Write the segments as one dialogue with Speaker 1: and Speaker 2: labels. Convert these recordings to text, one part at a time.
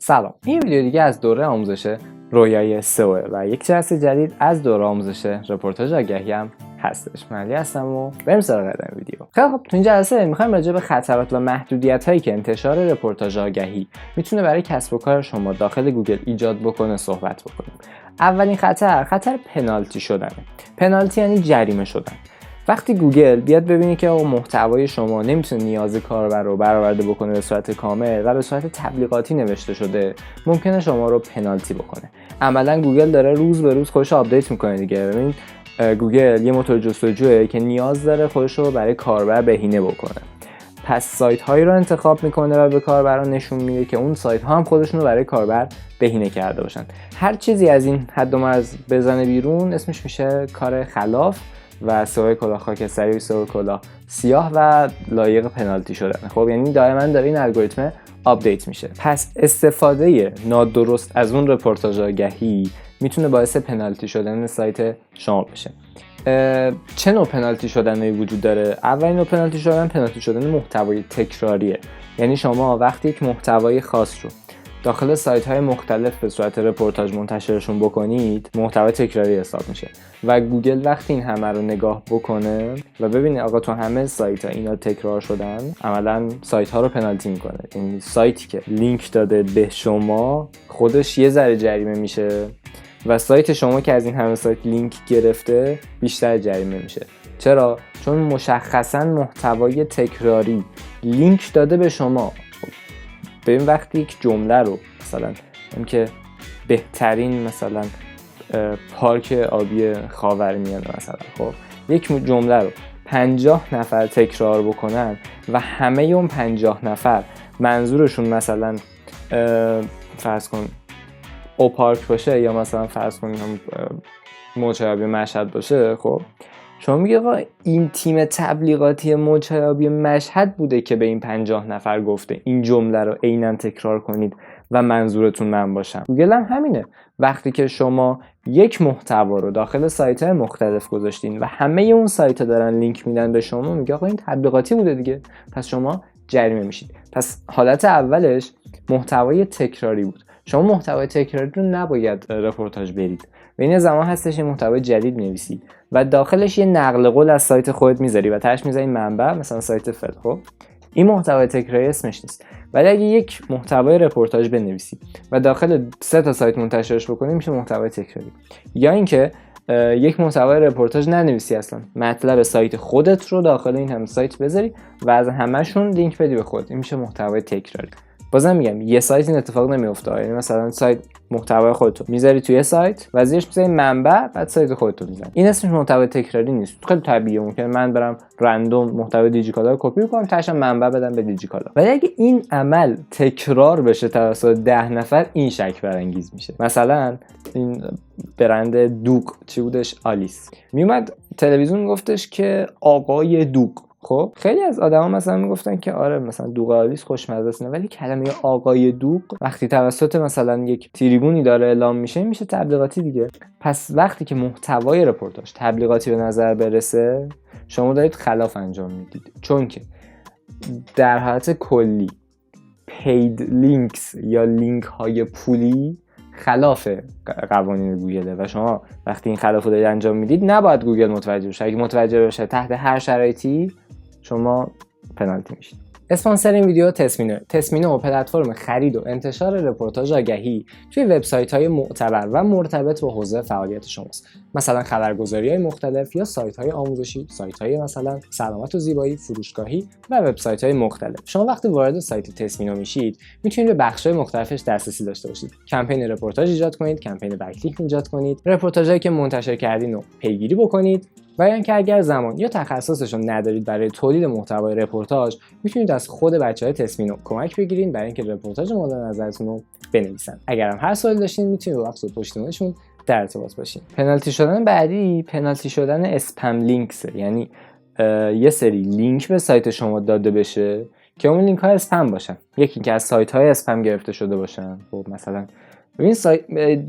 Speaker 1: سلام، این ویدیو دیگه از دوره آموزش رویای سئو و یک جلسه جدید از دوره آموزش رپورتاج آگهی هم هستش. من علی هستم و بریم سراغ ویدیو. خیلی خب، تو این جلسه می‌خوایم راجع به خطرات و محدودیت‌هایی که انتشار رپورتاج آگهی میتونه برای کسب و کار شما داخل گوگل ایجاد بکنه صحبت بکنیم. اولین خطر پنالتی شدنه. پنالتی یعنی جریمه شدن. وقتی گوگل بیاد ببینه که محتوای شما نمیتونه نیاز کاربر رو برآورده بکنه به صورت کامل و به صورت تبلیغاتی نوشته شده، ممکنه شما رو پنالتی بکنه. عملا گوگل داره روز به روز خودش رو آپدیت میکنه دیگه. ببین، گوگل یه موتور جستجوئه که نیاز داره خودش رو برای کاربر بهینه بکنه. پس سایت هایی رو انتخاب میکنه و به کاربران نشون میده که اون سایت ها هم خودشون رو برای کاربر بهینه کرده باشن. هر چیزی از این حد و مرز بزنه بیرون اسمش میشه کار خلاف و سئو کلاه خاکستری و سئو کلاه سیاه و لایق پنالتی شدن. خب یعنی دائما داره این الگوریتم آپدیت میشه. پس استفاده نادرست از اون رپورتاج آگهی میتونه باعث پنالتی شدن سایت شما بشه. چه نوع پنالتی شدنی وجود داره؟ اولین نوع پنالتی شدن محتوای تکراریه. یعنی شما وقتی یک محتوای خاص رو داخل سایت های مختلف به صورت رپورتاج منتشرشون بکنید، محتوای تکراری حساب میشه و گوگل وقتی این همه رو نگاه بکنه و ببینه آقا تو همه سایت ها اینا تکرار شدن، عملا سایت ها رو پنالتی میکنه. یعنی سایتی که لینک داده به شما خودش یه ذره جریمه میشه و سایت شما که از این همه سایت لینک گرفته بیشتر جریمه میشه. چرا؟ چون مشخصا محتوای تکراری لینک داده به شما. ببین وقتی یک جمله رو مثلا اینکه بهترین مثلا پارک آبی خاورمیانه مثلا، خب یک جمله رو 50 نفر تکرار بکنن و همه اون 50 نفر منظورشون مثلا فرض کن او پارک باشه یا مثلا فرض کن موج آبی مشهد باشه، خب شما میگه آقا این تیم تبلیغاتی موج آبی مشهد بوده که به این 50 نفر گفته این جمله رو عیناً تکرار کنید و منظورتون من باشم. گوگل هم همینه. وقتی که شما یک محتوا رو داخل سایت‌های مختلف گذاشتین و همه اون سایت‌ها دارن لینک میدن به شما، میگه آقا این تبلیغاتی بوده دیگه، پس شما جریمه میشید. پس حالت اولش محتوای تکراری بود. شما محتوای تکراری رو نباید رپورتاج برید و این زمان هستش محتوای جدید نویسی و داخلش یه نقل قول از سایت خودت میذاری و تاش میذاری منبع، مثلا سایت فل. خب این محتوای تکراری اسمش نیست. ولی اگه یک محتوای رپورتاج بنویسی و داخل 3 تا سایت منتشرش بکنی میشه محتوای تکراری. یا اینکه یک محتوای رپورتاج ننویسی، اصلا مطلب سایت خودت رو داخل این هم سایت بذاری و از همشون لینک بدی به خودت، این میشه محتوای تکراری. بازم میگم یه سایت این اتفاق نمیفته. یعنی مثلا سایت محتوای خودتو میذاری توی سایت و زیرش میذاری منبع، بعد سایت خودتو میذاری. این اسمش محتوای تکراری نیست. خیلی طبیعیه ممکنه من برم رندوم محتوای دیجیکالا رو کپی کنم، تاشم منبع بدم به دیجیکالا. ولی اگه این عمل تکرار بشه توسط 10 نفر، این شک برانگیز میشه. مثلا این برند دوغ چی بودش؟ آلیس میومد تلویزیون گفتش که آقای دوغ. خب خیلی از آدما مثلا میگفتن که آره مثلا دوغ آلیس خوشمزه است، ولی کلمه آقای دوغ وقتی توسط مثلا یک تریبونی داره اعلام میشه تبلیغاتی دیگه. پس وقتی که محتوای رپورتاج تبلیغاتی به نظر برسه، شما دارید خلاف انجام میدید. چون که در حالت کلی پید لینکس یا لینک های پولی خلاف قوانین گوگل و شما وقتی این خلاف رو دارید انجام میدید نباید گوگل متوجه بشه. اگه متوجه بشه تحت هر شرایطی شما پنالتی میشید. اسپانسر این ویدیو تسمینو پلتفرم خرید و انتشار رپورتاج آگهی توی وبسایت‌های معتبر و مرتبط با حوزه فعالیت شماست. مثلا خبرگزاری‌های مختلف یا سایت‌های آموزشی، سایت‌های مثلا سلامت و زیبایی، فروشگاهی و وبسایت‌های مختلف. شما وقتی وارد سایت تسمینو میشید، میتونید به بخش‌های مختلفش دسترسی داشته باشید. کمپین رپورتاج ایجاد کنید، کمپین بک‌لینک ایجاد کنید، رپورتاجایی که منتشر کردین رو پیگیری بکنید. و اینکه اگر زمان یا تخصصشون ندارید برای تولید محتوای رپورتاج، میتونید از خود بچهای تسمینو کمک بگیرید برای اینکه رپورتاج مورد نظرتون رو بنویسن. اگر هم هر سوالی داشتین میتونید با بخش پشتیبانیشون در ارتباط باشین. پنالتی شدن بعدی پنالتی شدن اسپم لینکس. یعنی یه سری لینک به سایت شما داده بشه که اون لینک ها اسپم باشن، یکی که از سایت های اسپم گرفته شده باشن. خب مثلا ببین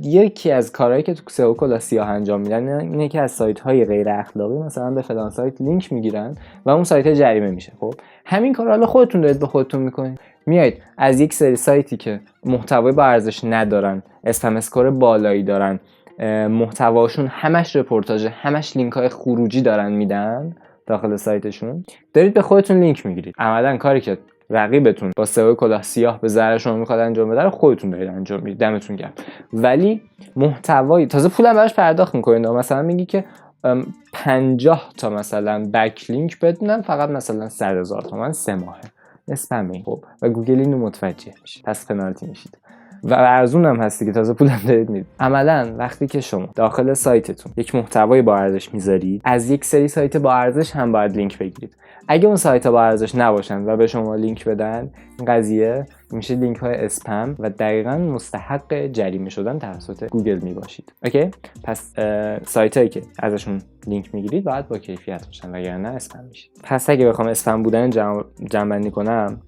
Speaker 1: یکی از کارهایی که تو سئو کلاه سیاه انجام میدن اینه که از سایت‌های غیر اخلاقی مثلا به فلان سایت لینک میگیرن و اون سایت جریمه میشه. خب همین کارا حالا خودتون دارید به خودتون میکنید. میایید از یک سری سایتی که محتوای با ارزش ندارن، اسپم اسکور بالایی دارن، محتواشون همش رپورتاژ، همش لینک های خروجی دارن میدن داخل سایتشون، دارید به خودتون لینک میگیرید. عملاً کاری که رقیبتون با سئو کلاه سیاه به ضرر شما میخواد انجام بده رو خودتون دارید انجام میدید. دمتون گرم. ولی محتوایی تازه پولم براش پرداخت میکنید. مثلا میگی که 50 تا مثلا بک لینک بدونن فقط مثلا 100,000 تومان 3 ماهه اسپمه. خب و گوگل اینو متوجه میشه، پس پنالتی میشید و ارزون هم هستی که تازه پولم دارید میدید. عملا وقتی که شما داخل سایتتون یک محتوای با ارزش میذارید، از یک سری سایت با ارزش هم باید لینک بگیرید. اگه اون سایت ها با ارزش نباشن و به شما لینک بدن، این قضیه میشه لینک های اسپم و دقیقاً مستحق جریمه شدن توسط گوگل میباشید. اوکی؟ پس سایت هایی که ازشون لینک میگیرید باید با کیفیت باشن وگرنه اسپم میشید. پس اگه بخوام اسپم بودن جمع کنم،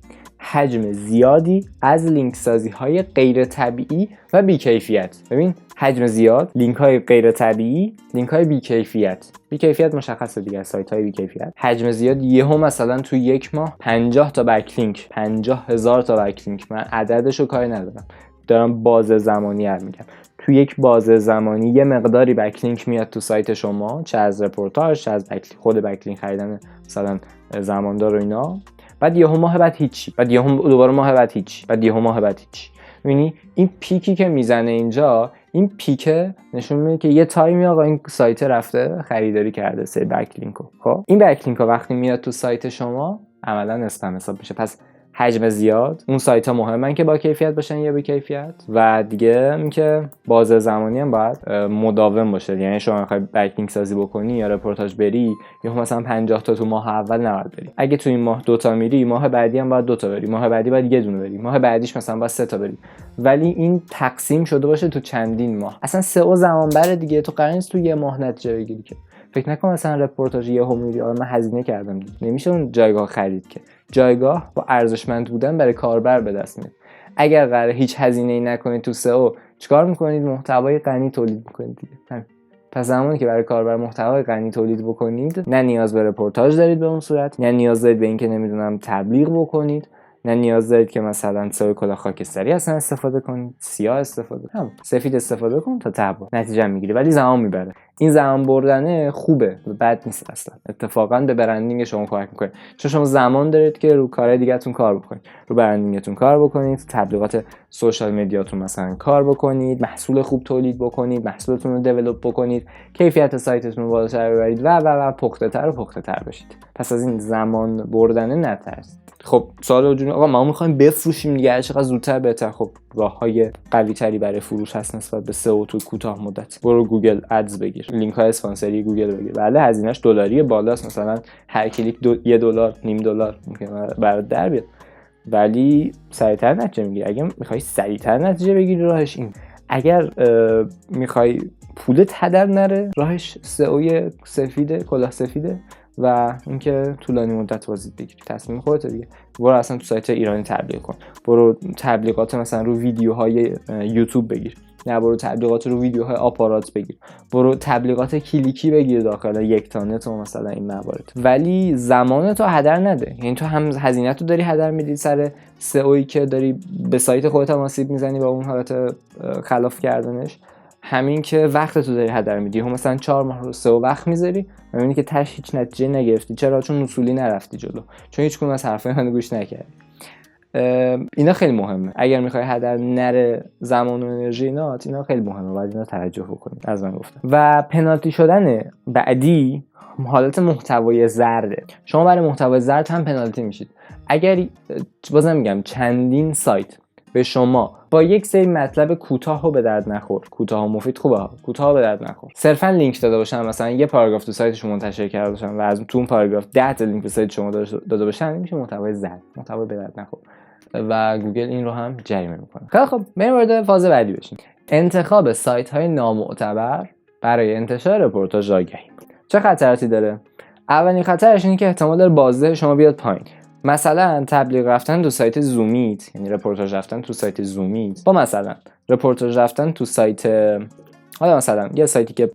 Speaker 1: حجم زیادی از لینک سازی های غیر طبیعی و بیکیفیت. ببین حجم زیاد، لینک های غیر طبیعی، لینک های بیکیفیت. بیکیفیت مشخصه دیگه، سایت های بیکیفیت. حجم زیاد یهو مثلا تو یک ماه 50 تا بک لینک، 50,000 تا بک لینک. من عددشو کاری ندارم، دارم باز زمانی میگم. تو یک باز زمانی یه مقداری بک لینک میاد تو سایت شما، چه از رپورتاژ، چه از خود بک لینک خریدن مثلا زماندار و اینا. بعد یهو ماه بعد هیچی، بعد یهو دوباره ماه بعد هیچی، بعد یهو ماه بعد هیچی. می‌بینی این پیکی که میزنه اینجا، این پیکه نشون میده که یه تایمی آقا این سایت رفته خریداری کرده سه بک لینکو. خب این بک لینکو وقتی میاد تو سایت شما عملاً اسپم حساب میشه. پس حجم زیاد، اون سایت ها مهمن که با کیفیت باشن یا بی کیفیت، و دیگه اینکه باز زمانی هم باید مداوم باشه. یعنی شما میخوای بک لینک سازی بکنی یا رپورتاج بری، یا مثلا 50 تا تو ماه اول نباید بری. اگه تو این ماه 2 تا میری، ماه بعدی هم باید 2 تا بری، ماه بعدی باید یه دونه بری، ماه بعدیش مثلا باید 3 تا بری. ولی این تقسیم شده باشه تو چندین ماه. اصلا سئو زمان بره دیگه، تو قرار نیست تو یه ماه نتیجه بگیری که. فکر نکن مثلا رپورتاج یهو میری من هزینه کردم دیگه. نمیشه اون جایگاه خرید که. جایگاه با ارزشمند بودن برای کاربر به دست میاد. اگر قراره هیچ هزینه‌ای نکنید تو سئو، چیکار میکنید؟ محتوای غنی تولید میکنید دیگه. همین. پس زمانی که برای کاربر محتوای غنی تولید بکنید، نه نیاز به رپورتاج دارید به اون صورت، نه نیاز دارید به اینکه نمیدونم تبلیغ بکنید، نه نیاز دارید که مثلا سئو کلاه خاکستری اصلا استفاده کنید، سیاه استفاده کنید، سفید استفاده کن تا تبا نتیجه میگیری، ولی زمان میبره. این زمان بردنه خوبه، بد نیست اصلا. اتفاقا به برندینگ شما کمک میکنه، چون شما زمان دارید که رو کارهای دیگه‌تون کار بکنید، رو برندینگتون کار بکنید، تبلیغات سوشال مدیاتون مثلا کار بکنید، محصول خوب تولید بکنید، محصولتون رو دیولپ بکنید، کیفیت سایتتون رو بالاتر ببرید و پخته‌تر و پخته‌تر بشید. پس از این زمان بردنه نترسید. خب سوال وجود آقا ما می‌خوایم بفروشیم دیگه، هر چقدر زودتر بهتر. خب راه‌های قوی‌تری برای فروش هست نسبت به سئو تو کوتاه مدت. برو گوگل ادز بگیر، لینک‌های اسپانسری گوگل بگیر. بله هزینه‌اش دلاری بالاست، مثلا هر کلیک $1 نیم دلار ممکنه برات در بیاد، ولی سریع‌تر نتیجه میگیری. اگه می‌خوای سریع‌تر نتیجه بگیری راهش این. اگر می‌خوای پولت هدر نره، راهش سئو سفید، کلاه سفیده و اینکه طولانی مدت بازدید بگیری. تصمیم خودته دیگه. برو اصلا تو سایت ایرانی تبلیغ کن، برو تبلیغات مثلا رو ویدیوهای یوتیوب بگیر، نه برو تبلیغات رو ویدیوهای آپارات بگیر، برو تبلیغات کلیکی بگیر داخل یک تانت و مثلا این موارد. ولی زمانتو هدر نده. یعنی تو هم هزینه‌تو داری هدر میدی سر سئویی که داری به سایت خودت آسیب میزنی با اون حالت خلاف کردنش، همین که وقتتو داری هدر میدی. هم مثلا 4 ماه رو سئو وقت میذاری، میبینی که تاش هیچ نتیجه نگرفتی. چرا؟ چون اصولی نرفتی جلو، چون هیچ کدوم از حرفای من گوش نکردی. اینا خیلی مهمه. اگر میخوای هدر نره زمان و انرژی اینا خیلی مهمه، باید اینا توجه بکنید. از من گفتم. و پنالتی شدن بعدی حالت محتوای زرده. شما برای محتوای زرد هم پنالتی میشید. اگر بازم میگم چندین سایت به شما با یک سری مطلب کوتاه و به درد نخور، کوتاه و مفید، خوبه کوتاه و به درد نخور، صرفا لینک داده باشن، مثلا یه پاراگراف تو سایت شما منتشر کرده باشن و از تو اون پاراگراف 10 تا لینک به سایت شما داده باشن، میشه محتوای زرد، محتوای به درد نخور و گوگل این رو هم جریمه میکنه. خب بریم وارد فاز بعدی بشیم. انتخاب سایت های نامعتبر برای انتشار رپورتاژ آگهی. چه خطراتی داره؟ اولین خطرش اینه که احتمال داره بازده شما بیاد پایین. مثلا تبلیغ رفتن تو سایت زومیت، یعنی رپورتاج رفتن تو سایت زومیت، با مثلا رپورتاج رفتن تو سایت حالا مثلا یه سایتی که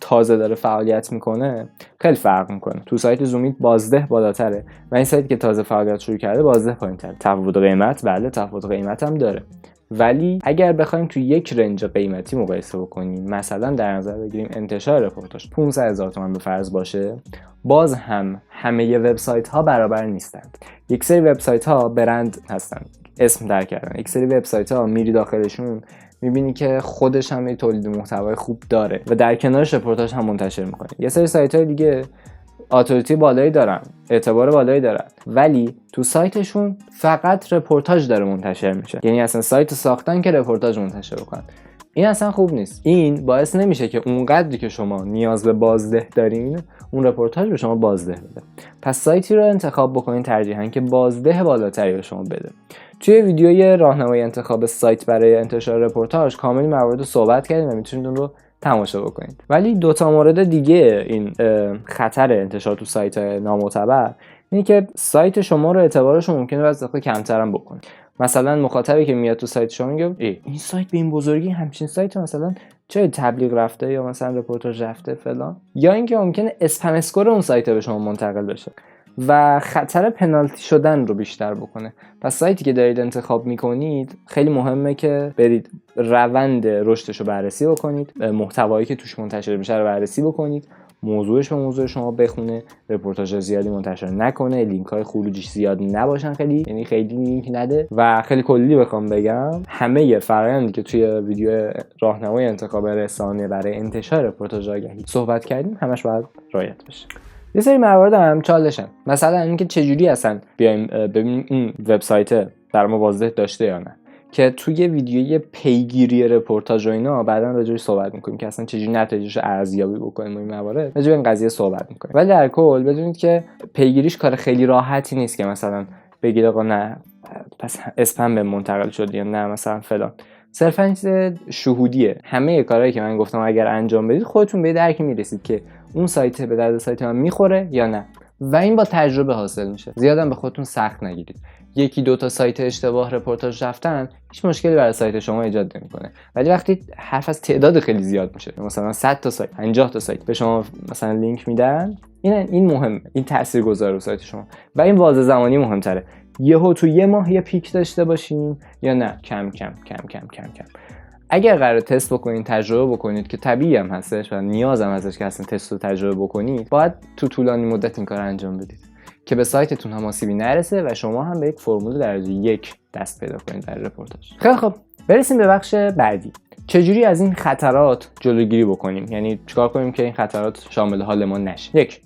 Speaker 1: تازه داره فعالیت میکنه خیلی فرق میکنه. تو سایت زومیت بازده بالاتره و این سایتی که تازه فعالیت شروع کرده بازده پایین‌تره. تفاوت قیمت، بله تفاوت قیمت هم داره، ولی اگر بخوایم تو یک رنج قیمتی مقایسه بکنیم، مثلا در نظر بگیریم انتشار رپورتاژ 500,000 تومان به فرض باشه، باز هم همه وبسایت ها برابر نیستند. یک سری وبسایت ها برند هستن، اسم در کردن. یک سری وبسایت ها میری داخلشون میبینی که خودش هم یه تولید محتوای خوب داره و در کنارش رپورتاژ هم منتشر میکنه. یه سری سایت های دیگه اتوریتی بالایی دارن، اعتبار بالایی دارن، ولی تو سایتشون فقط رپورتاژ داره منتشر میشه. یعنی اصلا سایت ساختن که رپورتاژ منتشر کنن. این اصلا خوب نیست. این باعث نمیشه که اونقدری که شما نیاز به بازده دارین اون رپورتاژ به شما بازده بده. پس سایتی رو انتخاب بکنین ترجیحاً که بازده بالاتری به شما بده. توی ویدیوی راهنمای انتخاب سایت برای انتشار رپورتاژ کامل موارد رو صحبت کردیم و میتونید اون رو تماشا بکنید. ولی دو تا مورد دیگه این خطر انتشار تو سایت نامعتبر اینه که سایت شما رو اعتبارش ممکنه از دفعه کمتر هم بکنه. مثلا مخاطبی که میاد تو سایت شما میگه این سایت به این بزرگی همچین سایت مثلا چه تبلیغ رفته یا مثلا رپورتاژ رفته فلان، یا اینکه ممکنه اسپم اسکور اون سایت به شما منتقل بشه و خطر پنالتی شدن رو بیشتر بکنه. پس سایتی که دارید انتخاب میکنید خیلی مهمه که برید روند رشدش رو بررسی بکنید، محتوایی که توش منتشر میشه رو بررسی بکنید، موضوعش به موضوع شما بخونه، رپورتاژ زیادی منتشر نکنه، لینک‌های خروجیش زیاد نباشن، خیلی لینک نده. و خیلی کلی بخوام بگم همه فرآیندی که توی ویدیو راهنمای انتخاب رسانه برای انتشار رپورتاژ آگهی صحبت کردیم همش باید رعایت بشه. یه سری موارد هم چالشن، مثلا اینکه چجوری اصلا بیایم ببینیم این وبسایت در ما بازده داشته یا نه، که توی ویدیوی پیگیری رپورتاژ و اینا بعداً راجعش صحبت می‌کنیم که اصلا چجوری نتایجش رو ارزیابی بکنیم. این موارد راجع به این قضیه صحبت می‌کنیم. ولی در کل بدونید که پیگیریش کار خیلی راحتی نیست که مثلا بگید آقا نه پس اسپم به منتقل شد یا نه مثلا فلان. صرفاً چیز شهودیه. همه کارهایی که من گفتم اگر انجام بدید خودتون به درک میرسید که اون سایت به درد سایت من میخوره یا نه، و این با تجربه حاصل میشه. زیادم به خودتون سخت نگیرید. یکی دو تا سایت اشتباه رپورتاژ رفتن هیچ مشکلی برای سایت شما ایجاد نمیکنه، ولی وقتی حرف از تعداد خیلی زیاد میشه، مثلا 100 تا سایت 50 تا سایت به شما مثلا لینک میدن، این مهمه، این تاثیرگذاره رو سایت شما. و این واضح زمانی مهمتره، یهو تو یه ماه یه پیک داشته باشیم یا نه کم کم کم کم کم کم. اگر قرار تست بکنید، تجربه بکنید که طبیعی هم هستش و نیاز هم هستش که اصلا تست رو تجربه بکنید، باید تو طولانی مدت این کار انجام بدید که به سایتتون هم آسیبی نرسه و شما هم به یک فرمول درجه 1 دست پیدا کنید در رپورتاژ. خیلی خب، برسیم به بخش بعدی. چجوری از این خطرات جلوگیری بکنیم؟ یعنی چیکار کنیم که این خطرات شامل حال ما نشه؟ یک،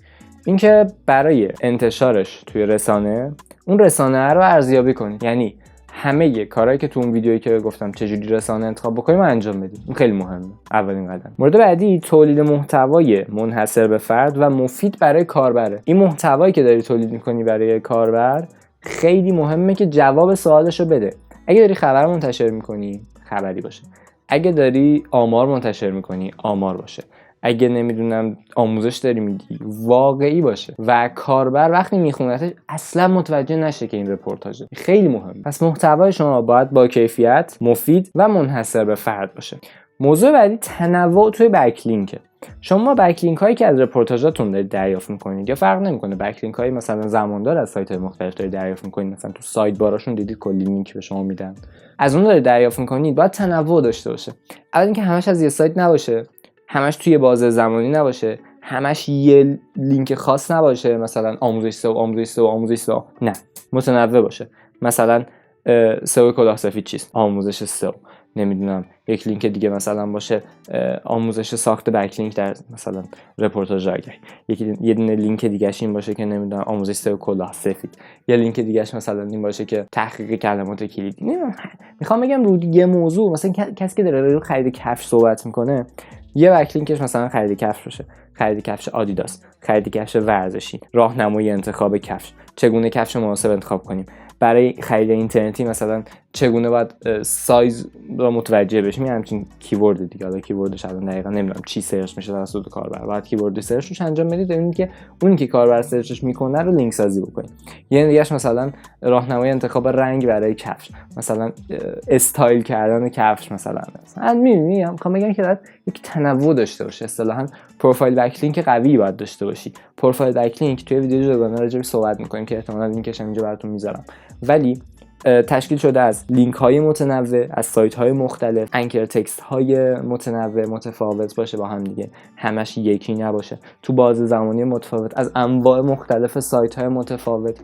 Speaker 1: اینکه برای انتشارش توی رسانه اون رسانه رو ارزیابی کنید. یعنی همه کارهایی که تو اون ویدیویی که گفتم چجوری رسانه انتخاب بکنیم انجام بدیم. این خیلی مهمه، اولین قدم. مورد بعدی تولید محتوای منحصر به فرد و مفید برای کاربره. این محتوایی که داری تولید می‌کنی برای کاربر خیلی مهمه که جواب سوالشو بده. اگه داری خبر منتشر می‌کنی، خبری باشه. اگه داری آمار منتشر می‌کنی، آمار باشه. اگه نمیدونم آموزش داری میدی، واقعی باشه و کاربر وقتی میخونتش اصلا متوجه نشه که این رپورتاژه. خیلی مهمه. پس محتوای شما باید با کیفیت، مفید و منحصر به فرد باشه. موضوع بعدی تنوع توی بکلینکه. شما بکلینک هایی که از رپورتاژاتون دارید دریافت میکنید، یا فرق نمیکنه بکلینک هایی مثلا زماندار از سایت های مختلف دارید دریافت میکنید، مثلا تو سایت باراشون دیدید کلی لینک به شما میدن، از اون دارید دریافت میکنید، باید تنوع داشته باشه. اول اینکه همش از یه سایت نباشه، همش توی بازه زمانی نباشه، همش یه لینک خاص نباشه، مثلا آموزش سئو، نه، متنوع باشه. مثلا سئو کلاه سفید چیست؟ آموزش سئو. نمیدونم یک لینک دیگه مثلا باشه آموزش ساخت بکلینک در مثلا رپورتاژ آگهی. یه دونه لینک دیگه‌اش این باشه که نمیدونم آموزش سئو کلاه سفید. یه لینک دیگه‌اش مثلا این باشه که تحقیق کلمات کلیدی. میخوام بگم رو یه موضوع، مثلا کسی که داره رو خرید کفش صحبت میکنه، یه بکلینکش مثلا خرید کفش باشه، خرید کفش آدیداس، خرید کفش ورزشی، راهنمای انتخاب کفش، چگونه کفش مناسب انتخاب کنیم، برای خرید اینترنتی مثلا چگونه باید سایز رو متوجه بشیم، همچین کیورد دیگه. حالا کیوردش الان دقیقاً نمیدونم چی سرچ میشه توسط کاربر، بعد کیورد سرچش انجام بدید ببینید که اونی که کاربر سرچش میکنه رو لینک سازی بکنید. یه دیگه‌اش مثلا راهنمای انتخاب رنگ برای کفش، مثلا استایل کردن کفش مثلا میخوام بگم که یک تنوع داشته باشه. اصطلاحاً پروفایل بکلینک قوی باید داشته باشی. پروفایل بکلینک توی ویدیو جداگانه راجع بهش صحبت می‌کنیم که احتمالاً لینکش هم اینجا براتون میذارم، ولی تشکیل شده از لینک‌های متنوع از سایت‌های مختلف، انکر تکست‌های متنوع متفاوت باشه با هم دیگه، همش یکی نباشه، تو بازه زمانی متفاوت، از انواع مختلف سایت‌های متفاوت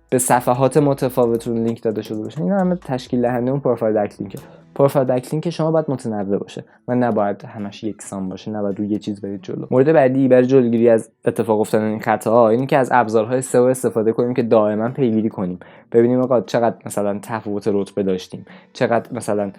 Speaker 1: به صفحات متفاوت لینک داده شده باشه. اینا همه تشکیل دهنده اون پروفایل بکلینکه. پروفایل بکلینک شما باید متنوع باشه و نباید همش یکسان باشه، نباید روی یه چیز برید جلو. مورد بعدی برای جلوگیری از اتفاق افتادن این خطاها اینه که از ابزارهای سئو استفاده کنیم که دائما پیگیری کنیم، ببینیم آقا چقدر مثلا تفاوت رتبه داشتیم، چقدر مثلا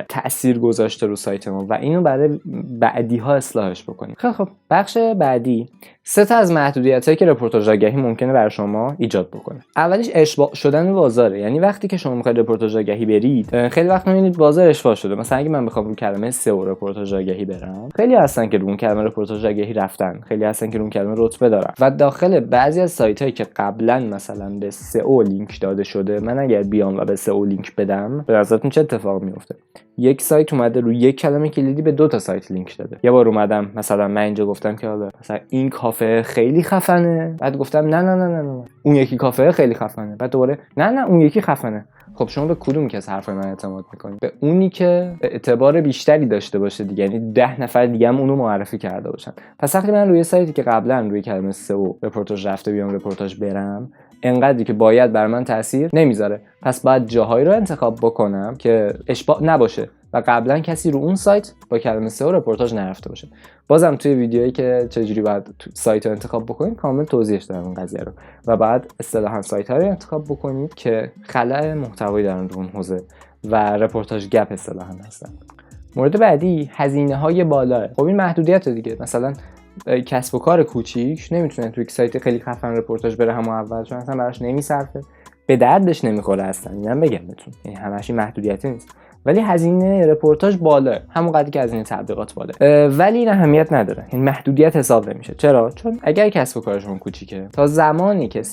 Speaker 1: تأثیر گذاشته رو سایت ما و اینو برای بعدی‌ها اصلاحش بکنیم. خب بخش بعدی 3 از محدودیتایی که رپورتاژ آگهی ممکنه برای شما ایجاد بکنه. اولیش اشباع شدن بازاره، یعنی وقتی که شما می‌خواید رپورتاژ آگهی برید، خیلی وقت می‌بینید بازار اشباع شده. مثلا اگه من بخوام رو کلمه سئو رپورتاژ آگهی برم، خیلی هستن که رو اون کلمه رپورتاژ آگهی رفتن، خیلی هستن که رو اون کلمه رتبه دارن و داخل بعضی از سایت‌هایی که قبلا مثلا به سئو لینک داده شده، من اگر بیام و به سئو لینک بدم، به نظرتون چه اتفاقی میفته؟ یک سایت اومده روی یک کلمه کلیدی به 2 تا سایت لینک داده. یه بار اومدم مثلا من اینجا گفتم که حالا مثلا این کافه خیلی خفنه، بعد گفتم نه اون یکی کافه خیلی خفنه، بعد دوباره نه اون یکی خفنه. خب شما به کدوم که از حرفای من اعتماد میکنید؟ به اونی که اعتبار بیشتری داشته باشه دیگه، یعنی 10 نفر دیگه هم اونو معرفی کرده باشن. پس وقتی من روی سایتی که قبلا روی کلمه سئو رپورتاژ رفته بیام رپورتاژ برم، انقدری که باید بر من تاثیر نمیذاره. پس باید جاهایی رو انتخاب بکنم که اشباع نباشه و قبلا کسی رو اون سایت با کلمه سئو رپورتاژ نرفته باشه. بازم توی ویدیویی که چجوری باید سایت رو انتخاب بکنید کامل توضیحش دادم این قضیه رو و بعد اصطلاحاً سایت ها رو انتخاب بکنید که خلأ محتوایی دارن رو اون حوزه و رپورتاژ گپ اصطلاحاً هستن. مورد بعدی هزینه‌های بالا. خب این محدودیت دیگه، مثلا کسب و کار کوچیک نمیتونه توی سایت خیلی خفن رپورتاژ بره همون اول، چون اصلا براش نمیصرفه، به دردش نمیخوره اصلا. اینم بگم بهتون، یعنی همش محدودیتی نیست، ولی هزینه رپورتاژ بالا، همون قدری که هزینه تبلیغات بالا، ولی این اهمیت نداره، این محدودیت حساب نمیشه. چرا؟ چون اگر کسب و کارشون کوچیکه، تا زمانی که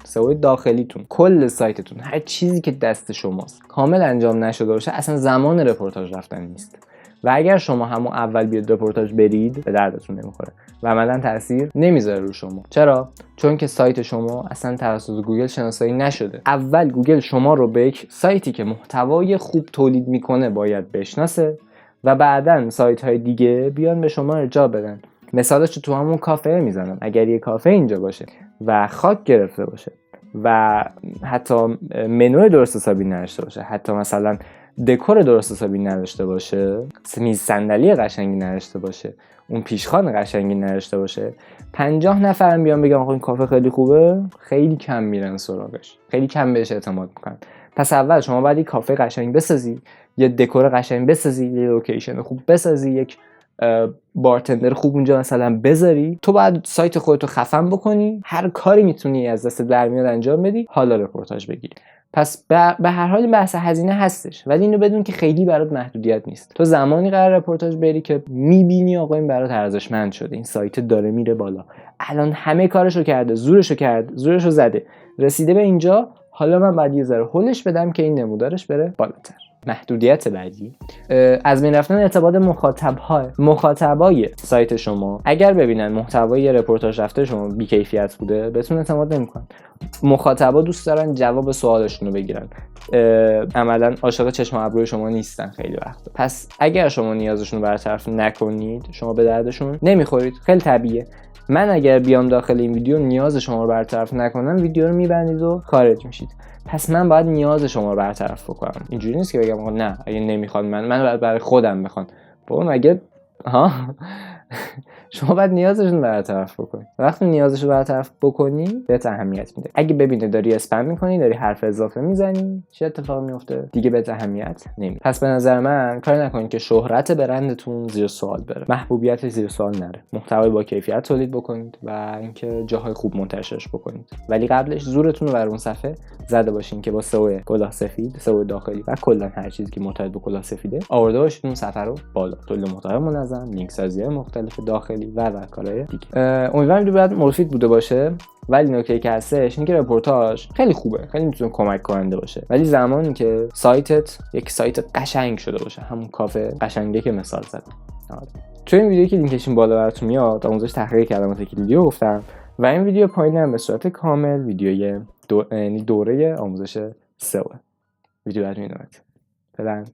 Speaker 1: سئو داخلیتون، کل سایتتون، هر چیزی که دست شماست کامل انجام نشده باشه، اصلا زمان رپورتاژ رفتن نیست. و اگر شما همون اول بیاد رپورتاژ برید، به دردتون نمیخوره و عملاً تاثیر نمیذاره رو شما. چرا؟ چون که سایت شما اصلا توسط گوگل شناسایی نشده. اول گوگل شما رو به یک سایتی که محتوای خوب تولید میکنه باید بشناسه و بعداً سایت های دیگه بیان به شما ارجاع بدن. مثالش تو همون کافه میزنم. اگر یه کافه اینجا باشه و خاک گرفته باشه و حتی منوی درست حسابی نداشته باشه، حتی مثلا دکور درست حسابی نداشته باشه، میز صندلی قشنگی نداشته باشه، اون پیشخوان قشنگی نداشته باشه، 50 نفرم بیان بگم آقا این کافه خیلی خوبه، خیلی کم میرن سراغش، خیلی کم بهش اعتماد میکنن. پس اول شما باید یک کافه قشنگ بسازی، یه دکور قشنگ بسازی، یه لوکیشن خوب بسازی، یک بارتندر خوب اونجا مثلا بذاری، تو باید سایت خودتو خفن بکنی، هر کاری میتونی از دست در میاد انجام بدی، حالا رپورتاژ بگیری. پس به هر حال بحث هزینه هستش، ولی اینو بدون که خیلی برات محدودیت نیست. تو زمانی قرار رپورتاژ بری که میبینی آقا این برات ارزشمند شده، این سایت داره میره بالا، الان همه کارشو کرده، زورشو زده، رسیده به اینجا، حالا من بعد یه ذره هولش بدم که این نمودارش بره بالاتر. محدودیت بعدی از بین رفتن ارتباط مخاطبای سایت شما. اگر ببینن محتوای رپورتاژ رفته شما بی‌کیفیت بوده، بهتون اعتماد نمیکنن. مخاطبا دوست دارن جواب سوالشون رو بگیرن، عملا عاشق چشم و ابروی شما نیستن خیلی وقتا. پس اگر شما نیازشون رو برطرف نکنید، شما به دردشون نمیخورید. خیلی طبیعیه. من اگر بیام داخل این ویدیو نیاز شما رو برطرف نکنم، ویدیو رو میبندید و خارج میشید. پس من باید نیاز شما رو برطرف بکنم. اینجوری نیست که بگم آقا نه اگه نمیخواد من باید برای خودم بخوام. بابا مگه شما باید نیازشون رو برطرف بکنی. وقتی نیازش رو برطرف بکنی بهت اهمیت میده. اگه ببینه داری اسپم میکنی، داری حرف اضافه میزنی، چه اتفاقی میفته؟ دیگه بهت اهمیت نمیده. پس به نظر من کاری نکنید که شهرت برندتون زیر سوال بره، محبوبیت زیر سوال نره. محتوای با کیفیت تولید بکنید و اینکه جاهای خوب منتشرش بکنید. ولی قبلش زورتون رو بر اون صفحه زده باشین که با سئو کلاه سفید، سئو داخلی و کلا هر چیزی که مرتبط با کلاه سفیده آورده باشید اون صفحه رو بالا. تولید محتوای منظم، لینک سازی مختلف داخلی و کارهای دیگه. امیدوارم که بعد مفید بوده باشه. ولی نکته که هستش اینه که رپورتاج خیلی خوبه، خیلی میتونه کمک کننده باشه، ولی زمانی که سایتت یک سایت قشنگ شده باشه، همون کافه قشنگه که مثال زدم. تو این ویدیویی که لینکش این بالا براتون میاد آموزش تحقیق کلمات کلیدی رو گفتم و این ویدیو پایینم به صورت کامل ویدیوی دوره آموزش سئو. ویدیو بعد میاد.